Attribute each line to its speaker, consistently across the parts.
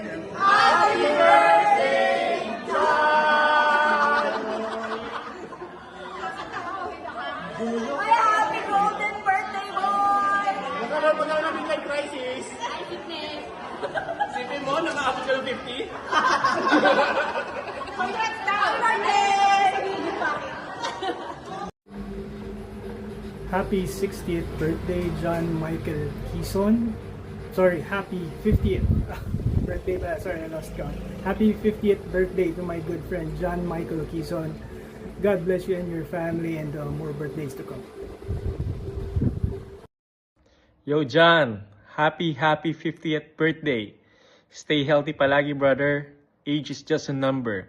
Speaker 1: Happy birthday, John! Ay, happy golden birthday, boy!
Speaker 2: Magkano na midlife crisis? Sipin mo, nakaabot ka ng 50?
Speaker 1: Congrats, Happy birthday!
Speaker 3: Happy 60th birthday, John Michael Quezon. Sorry, happy 50th birthday. Sorry, I lost count. Happy 50th birthday to my good friend John Michael Quezon. God bless you and your family, and more birthdays to come.
Speaker 2: Yo, John. Happy 50th birthday. Stay healthy palagi, brother. Age is just a number.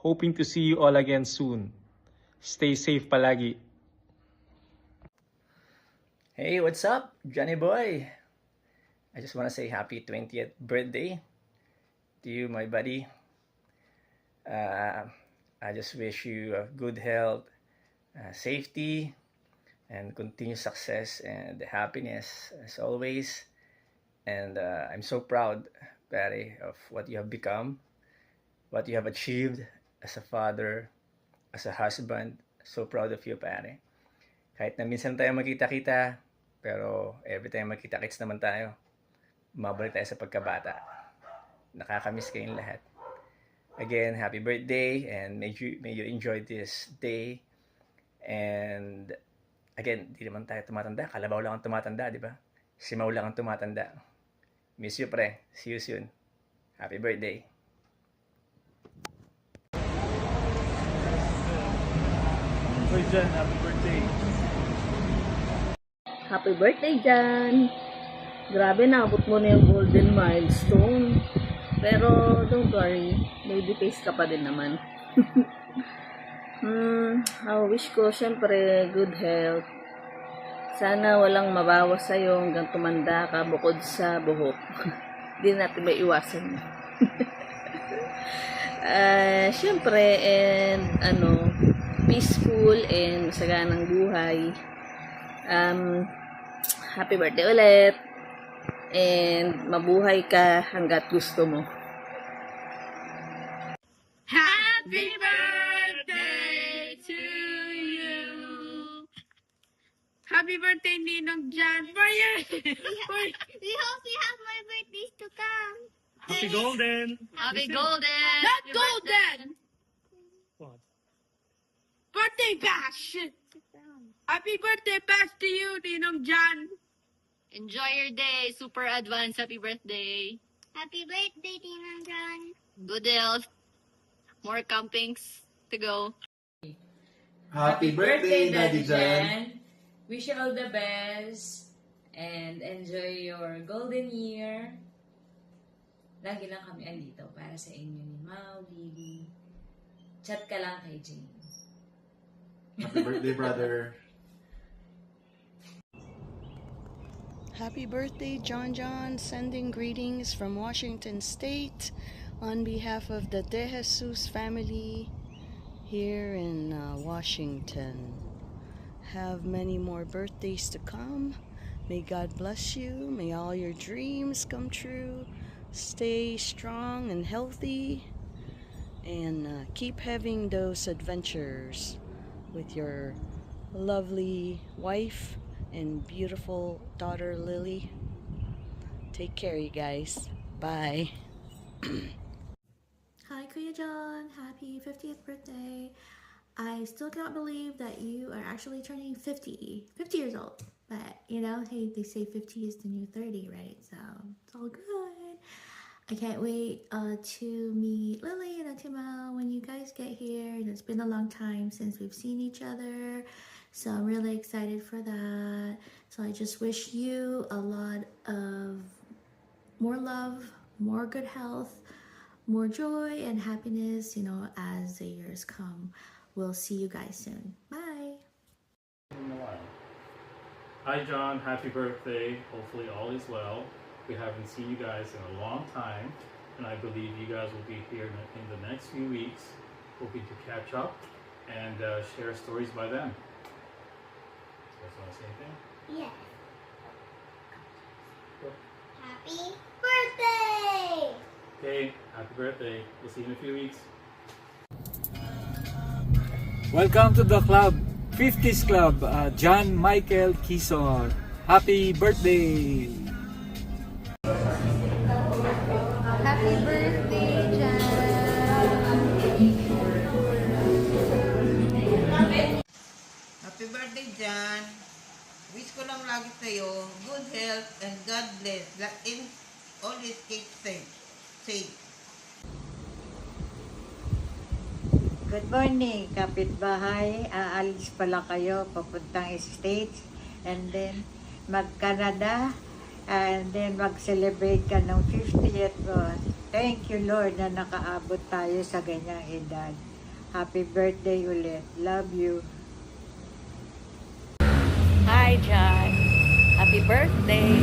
Speaker 2: Hoping to see you all again soon. Stay safe palagi.
Speaker 4: Hey, what's up, Johnny Boy? I just want to say happy 20th birthday to you, my buddy. I just wish you good health, safety, and continued success and happiness as always. And I'm so proud, Barry, of what you have become, what you have achieved as a father, as a husband. So proud of you, Barry. Kahit na minsan tayo magkita-kita, pero every time magkita-kits naman tayo, mabalik tayo sa pagkabata. Nakakamiss kayong lahat. Again, happy birthday, and may you enjoy this day. And again, di naman tayo tumatanda. Kalabaw lang ang tumatanda, di ba? Simaw lang ang tumatanda. Miss you, pre. See you soon. Happy birthday.
Speaker 2: Hey, John. Happy birthday.
Speaker 5: Happy birthday, Jan! Grabe, naabot mo na yung golden milestone. Pero, don't worry, baby face ka pa din naman. I wish ko, syempre, good health. Sana walang mabawas sa'yo hanggang tumanda ka bukod sa buhok. Hindi natin may iwasan. Syempre, and peaceful and masaganang buhay. Happy birthday ulit. And mabuhay ka hanggat gusto mo.
Speaker 1: Happy birthday to you! Happy birthday, Ninong John! For you!
Speaker 6: We hope you have more birthdays to come.
Speaker 2: Happy golden.
Speaker 1: Happy golden! Not golden!
Speaker 2: What?
Speaker 1: Birthday bash! Happy birthday bash to you, Ninong John!
Speaker 7: Enjoy your day. Super advance. Happy birthday.
Speaker 6: Happy birthday, Tinang John.
Speaker 7: Good health. More campings to go.
Speaker 8: Happy birthday, Daddy Jan.
Speaker 9: Wish you all the best and enjoy your golden year. Lagi lang kami andito para sa inyo ni Mau, Lily. Chat ka lang kay Jane.
Speaker 8: Happy birthday, brother.
Speaker 10: Happy birthday, John John. Sending greetings from Washington State on behalf of the De Jesus family here in Washington. Have many more birthdays to come. May God bless you. May all your dreams come true. Stay strong and healthy. And keep having those adventures with your lovely wife and beautiful daughter Lily. Take care, you guys. Bye.
Speaker 11: Hi, Kuya John. Happy 50th birthday. I still cannot believe that you are actually turning 50 years old. But, hey, they say 50 is the new 30, right? So, it's all good. I can't wait to meet Lily and Atima when you guys get here. And it's been a long time since we've seen each other. So I'm really excited for that. So I just wish you a lot of more love, more good health, more joy and happiness, as the years come. We'll see you guys soon. Bye.
Speaker 2: Hi, John. Happy birthday. Hopefully all is well. We haven't seen you guys in a long time, and I believe you guys will be here in the next few weeks, hoping to catch up and share stories by then. You guys want to say anything?
Speaker 6: Yes. Happy birthday!
Speaker 2: Okay, birthday. Happy birthday. We'll see you in a few weeks.
Speaker 12: Welcome to the club, 50s Club, John Michael Quezon. Happy birthday!
Speaker 6: Happy birthday, Jan!
Speaker 13: Happy birthday, Jan! Wish ko lang lagi sa'yo, good health and God bless. Latin, always keep safe.
Speaker 14: Good morning, kapitbahay. Aalis pala kayo papuntang States and then mag-Canada and then mag-celebrate ka ng 50th. Thank you, Lord, na nakaabot tayo sa ganyang edad. Happy birthday ulit. Love you.
Speaker 15: Hi, John. Happy birthday.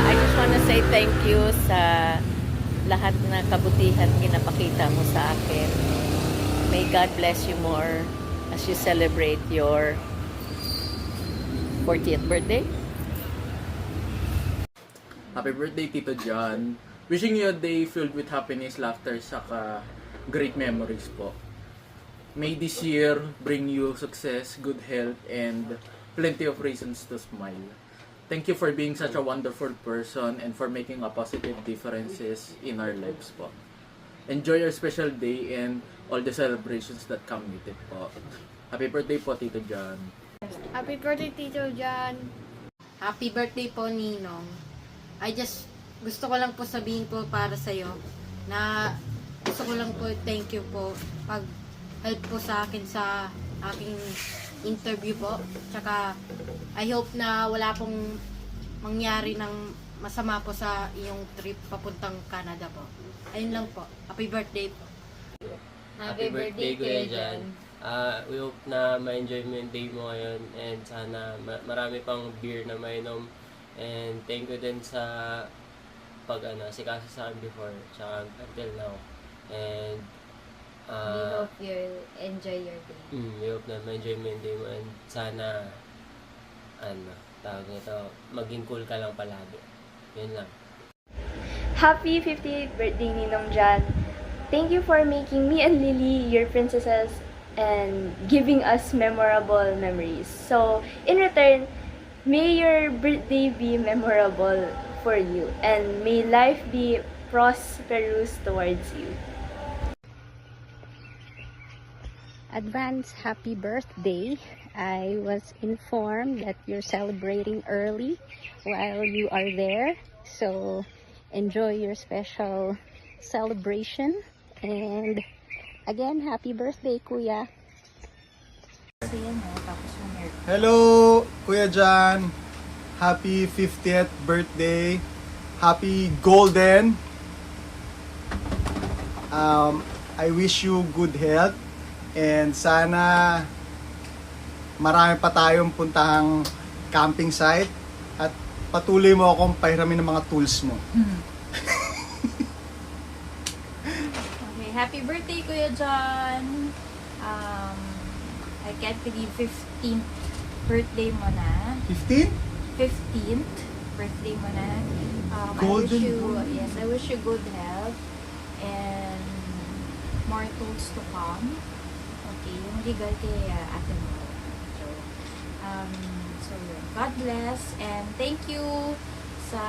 Speaker 15: I just want to say thank you sa lahat na kabutihan ginapakita mo sa akin. May God bless you more as you celebrate your 40th birthday.
Speaker 16: Happy birthday, Tito John. Wishing you a day filled with happiness, laughter, saka great memories po. May this year bring you success, good health, and plenty of reasons to smile. Thank you for being such a wonderful person and for making a positive differences in our lives po. Enjoy your special day and all the celebrations that come with it po. Happy birthday po, Tito John.
Speaker 6: Happy birthday, Tito John!
Speaker 17: Happy birthday po, Ninong. Gusto ko lang po sabihin po para sa'yo na gusto ko lang po thank you po pag-help po sa akin sa aking interview po. Tsaka I hope na wala pong mangyari ng masama po sa iyong trip papuntang Canada po. Ayun lang po. Happy birthday po.
Speaker 18: Happy birthday, Kuya Jan. We hope na ma-enjoy mo yung day mo ngayon and sana marami pang beer na mainom. And thank you din sa sikasa sa akin before tsaka until now. And
Speaker 19: we hope you enjoy your day.
Speaker 18: We hope na ma-enjoy mo yung day mo and sana tawag nito, maging cool ka lang palagi. Yun lang.
Speaker 20: Happy 50th birthday, Ninong Jan. Thank you for making me and Lily your princesses and giving us memorable memories. So, in return, may your birthday be memorable for you and may life be prosperous towards you.
Speaker 21: Advance happy birthday. I was informed that you're celebrating early while you are there. So, enjoy your special celebration. And again, happy birthday, Kuya.
Speaker 8: Hello, Kuya Jan. Happy 50th birthday. Happy golden. I wish you good health. And sana marami pa tayong puntahang camping site at patuloy mo akong pahiramin ng mga tools mo.
Speaker 22: Okay, happy birthday, Kuya John. I can't believe 15th birthday mo na.
Speaker 8: 15?
Speaker 22: 15th birthday mo na.
Speaker 8: Golden.
Speaker 22: I wish you good health and more tools to come. Okay, yung legal kay ate mo. So yun. God bless and thank you sa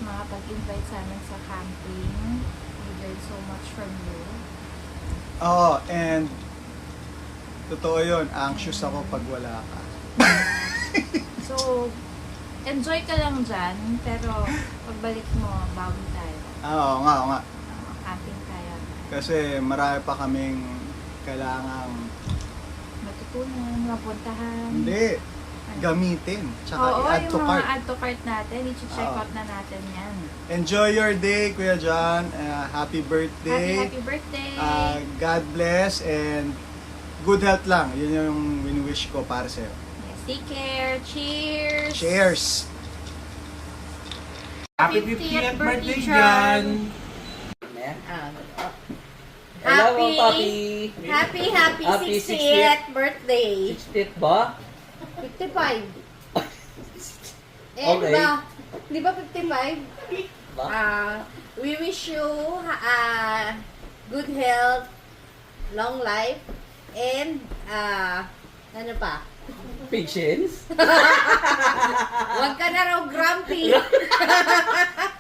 Speaker 22: mga pag-invite sa amin sa camping. We learned so much from you.
Speaker 8: Oh, and totoo yun, anxious ako pag wala ka.
Speaker 22: So, enjoy ka lang dyan, pero pagbalik mo, bawi tayo.
Speaker 8: Oo nga.
Speaker 22: Camping tayo.
Speaker 8: Kasi marami pa kaming kailangang
Speaker 22: matutunan, mapuntahan.
Speaker 8: Hindi, gamitin. Tsaka i-add to
Speaker 22: yung
Speaker 8: cart.
Speaker 22: mga add to cart natin, i-check out na natin yan.
Speaker 8: Enjoy your day, Kuya John. Happy birthday.
Speaker 22: Happy birthday.
Speaker 8: God bless and good health lang. Yun yung win-wish ko para sa'yo.
Speaker 22: Yes, take care. Cheers.
Speaker 8: Cheers.
Speaker 22: Happy 50th birthday, John.
Speaker 4: Hello, Papi.
Speaker 17: Happy
Speaker 4: 60th
Speaker 17: birthday.
Speaker 4: 60th ba?
Speaker 17: 55.
Speaker 4: Okay.
Speaker 17: Di ba 55? We wish you good health, long life, and ano pa?
Speaker 4: Patience?
Speaker 17: Huwag ka na raw grumpy.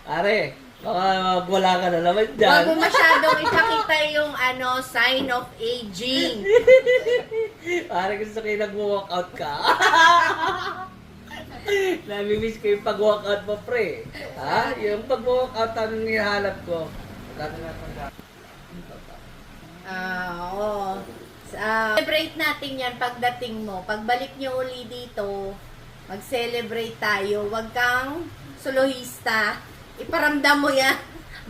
Speaker 4: Are, baka wala ka na naman dyan.
Speaker 17: Huwag mo masyadong ipakita yung sign of aging.
Speaker 4: Pare, gusto kayo nag-walkout ka. Nami-miss ko yung pag-walkout mo, pre. Ha? Yung pag-walkout ang hinahanap ko.
Speaker 17: Oo. Celebrate natin yan pagdating mo. Pagbalik nyo uli dito, mag-celebrate tayo. Huwag kang soloista. Iparamdam mo yan.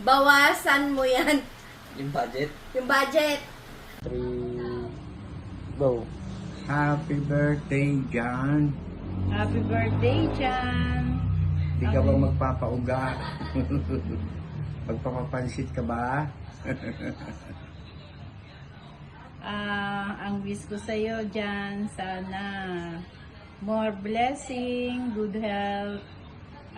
Speaker 17: Bawasan mo yan.
Speaker 4: Yung budget?
Speaker 17: Yung budget.
Speaker 4: 3, go.
Speaker 3: Happy birthday, John.
Speaker 5: Happy birthday, John.
Speaker 3: Di ka ba magpapauga? Magpapapansit ka ba?
Speaker 5: Ang wish ko sa'yo, John, sana more blessing, good health,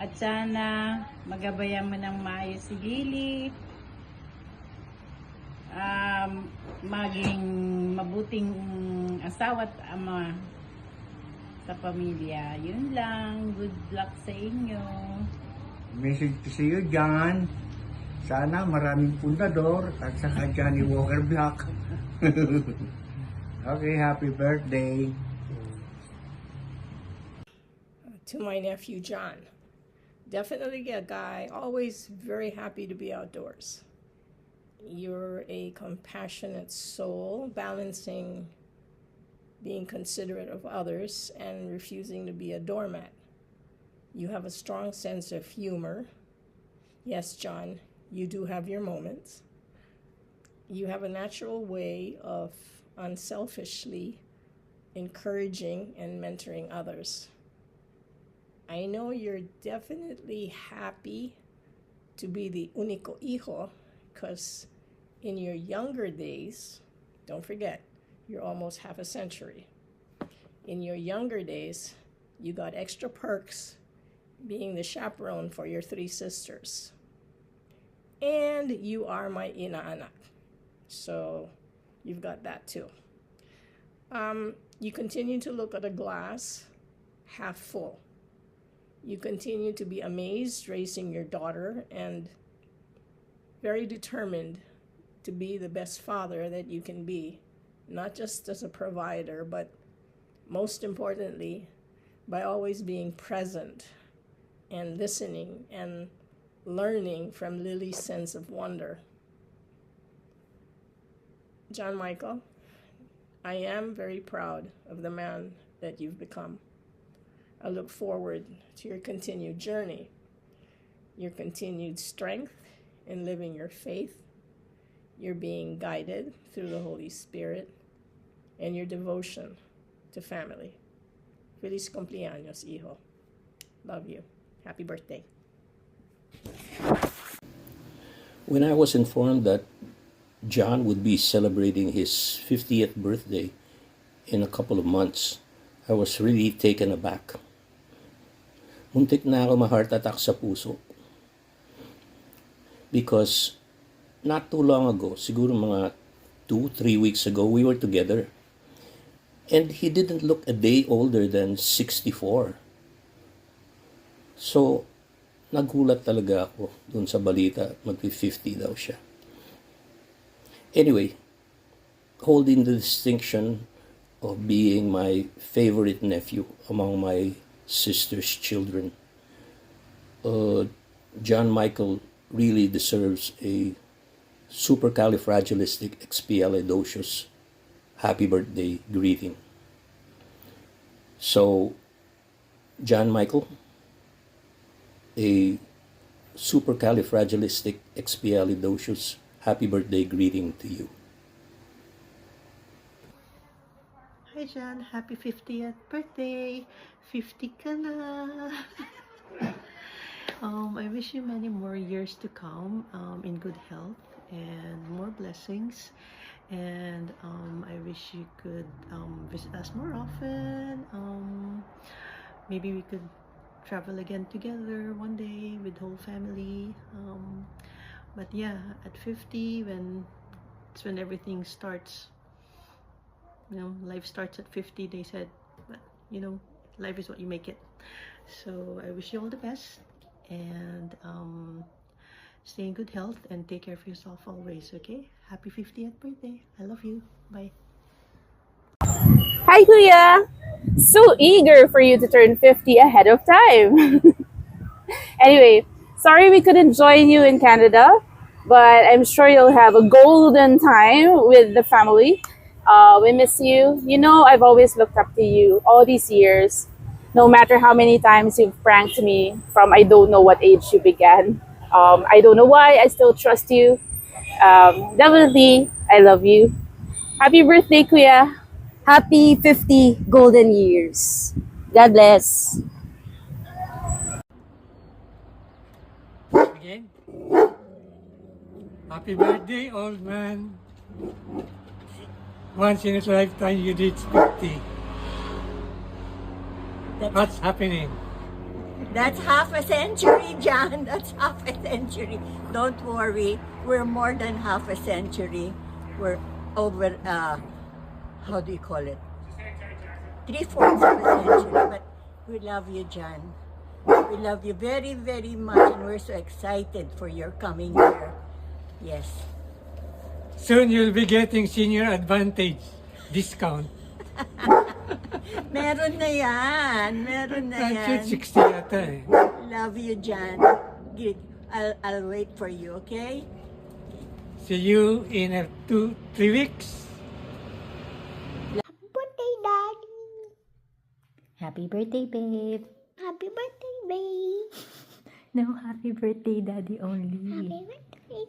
Speaker 5: at sana magabayan mo ng maayos si Lily. Maging mabuting asawa at ama sa pamilya. Yun lang. Good luck sa inyo.
Speaker 3: Message to sa iyo, John. Sana maraming pundador at saka Johnny Walker Black. Okay, happy birthday.
Speaker 23: To my nephew, John. Definitely a guy, always very happy to be outdoors. You're a compassionate soul, balancing being considerate of others and refusing to be a doormat. You have a strong sense of humor. Yes, John, you do have your moments. You have a natural way of unselfishly encouraging and mentoring others. I know you're definitely happy to be the único hijo, because in your younger days, don't forget, you're almost half a century. In your younger days, you got extra perks being the chaperone for your 3 sisters. And you are my inaanak. So you've got that too. You continue to look at a glass half full. You continue to be amazed raising your daughter and very determined to be the best father that you can be, not just as a provider, but most importantly, by always being present and listening and learning from Lily's sense of wonder. John Michael, I am very proud of the man that you've become. I look forward to your continued journey, your continued strength in living your faith, your being guided through the Holy Spirit, and your devotion to family. Feliz cumpleaños, hijo. Love you. Happy birthday.
Speaker 24: When I was informed that John would be celebrating his 50th birthday in a couple of months, I was really taken aback. Muntik na ako ma-heart attack sa puso. Because not too long ago, siguro mga 2-3 weeks ago, we were together. And he didn't look a day older than 64. So, nagulat talaga ako dun sa balita, mag-50 daw siya. Anyway, holding the distinction of being my favorite nephew among my sister's children, John Michael really deserves a supercalifragilisticexpialidocious happy birthday greeting. So, John Michael, a supercalifragilisticexpialidocious happy birthday greeting to you.
Speaker 25: Hi John, happy 50th birthday! 50 ka na! I wish you many more years to come in good health and more blessings. And I wish you could visit us more often. Maybe we could travel again together one day with whole family. But yeah, at 50, it's when everything starts. Life starts at 50, they said. But life is what you make it. So I wish you all the best, and stay in good health and take care of yourself always, okay? Happy 50th birthday. I love you. Bye.
Speaker 1: Hi, Kuya! So eager for you to turn 50 ahead of time. Anyway, sorry we couldn't join you in Canada, but I'm sure you'll have a golden time with the family. We miss you. I've always looked up to you all these years, no matter how many times you've pranked me from I don't know what age you began. I don't know why, I still trust you. Definitely, I love you. Happy birthday, Kuya!
Speaker 7: Happy 50 golden years. God bless.
Speaker 9: Again. Happy birthday, old man. Once in a lifetime you did 50. What's happening?
Speaker 14: That's half a century, John. That's half a century. Don't worry. We're more than half a century. We're over, how do you call it? 3/4 of a century. But we love you, John. We love you very, very much. And we're so excited for your coming here. Yes.
Speaker 9: Soon you'll be getting senior advantage discount.
Speaker 14: Meron na yan. Meron na yan.
Speaker 9: 60 yata eh.
Speaker 14: Love you, John. I'll wait for you, okay?
Speaker 9: See you in 2-3 weeks.
Speaker 19: Happy birthday, Daddy.
Speaker 21: Happy birthday, babe.
Speaker 19: Happy birthday, babe.
Speaker 21: No, happy birthday, Daddy only.
Speaker 19: Happy birthday,